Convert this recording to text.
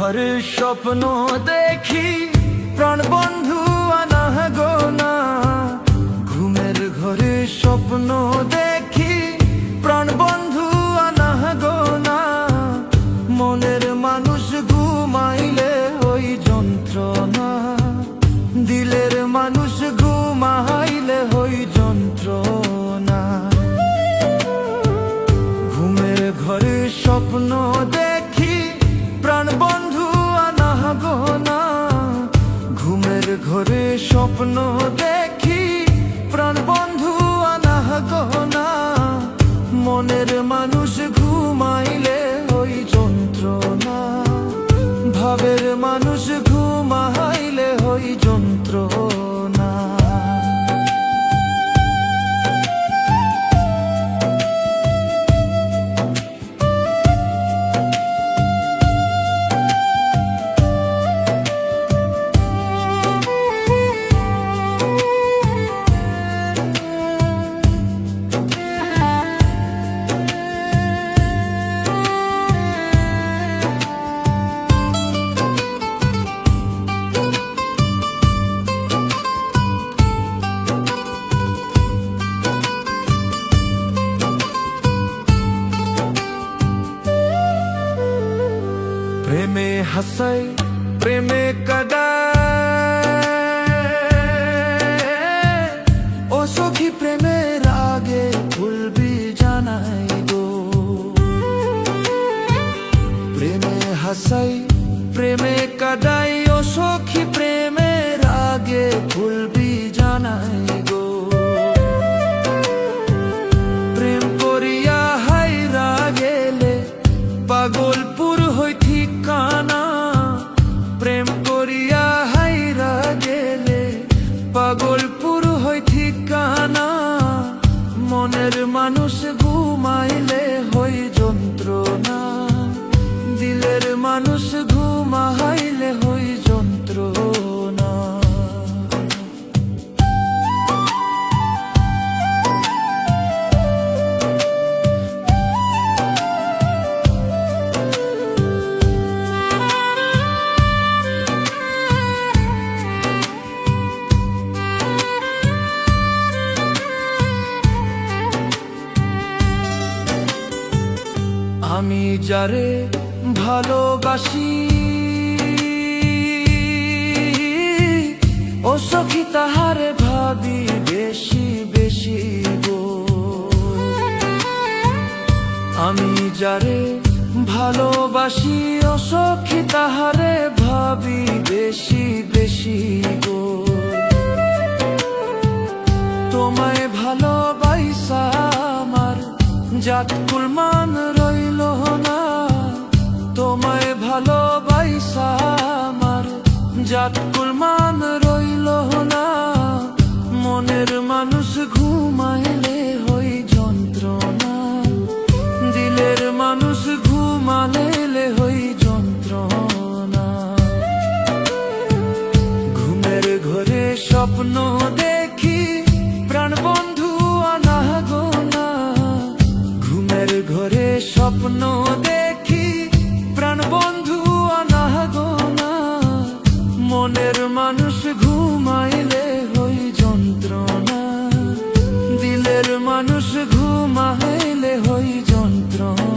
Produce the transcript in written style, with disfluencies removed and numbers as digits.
ঘরে স্বপ্ন দেখি প্রাণ বন্ধু আনা গো না। ঘুমের ঘরে স্বপ্ন দেখি প্রাণ বন্ধু আনা গো না। মনের মানুষ ঘুমাইলে ওই যন্ত্রণা, দিলের মানুষ ঘুমাইলে ওই যন্ত্রণা। ঘুমের ঘরে স্বপ্ন দেখি প্রাণ বন্ধু আনা গো না। ঘুমের ঘরে স্বপ্ন দেখি প্রাণ বন্ধু আনা গো না। মনের মানুষ ঘুমাইলে ওই যন্ত্রণা, ভাবের মানুষ ঘুমাইলে ওই যন্ত্রণা। প্রেমে হাসাই প্রেমে কাদায়, ও সখী প্রেমের আগে ভুলবি জানাই গো। প্রেমে হাসাই প্রেমে কাদাই, ও সখী প্রেমের আগে ভুলবি জানাই গো। প্রেম করিয়া হাইরা গেলে পাগলপুর হই ঠিকানা। প্রেম করিয়া হাইরা গেলে পাগলপুর হই ঠিকানা। মনের মানুষ ঘুমাইলে হই যন্ত্রণা, দিলের মানুষ ঘুমাইলে হই যন্ত্রণা। আমি যারে ভালোবাসি, ও সখী তাহারে ভাবি বেশি বেশি গো। আমি যারে ভালোবাসি, ও সখী তাহারে ভাবি বেশি বেশি গো। তোমায় ভালোবাসা আমার জাত কুলমান রইল না। তোমায় ভালোবাসা আমার জাত কুলমান রইল না। মনের মানুষ ঘুমাইলে হই যন্ত্রণা, দিলের মানুষ ঘুমাইলে হই যন্ত্রণা। ঘুমের ঘরে স্বপ্ন দেখি প্রাণ বন্ধু আনা গো না। ঘুমের ঘরে স্বপ্ন দেখি প্রাণ বন্ধু আনা গো না। মনের মানুষ ঘুমাইলে হই যন্ত্রণা, দিলের মানুষ ঘুমাইলে হই যন্ত্রণা।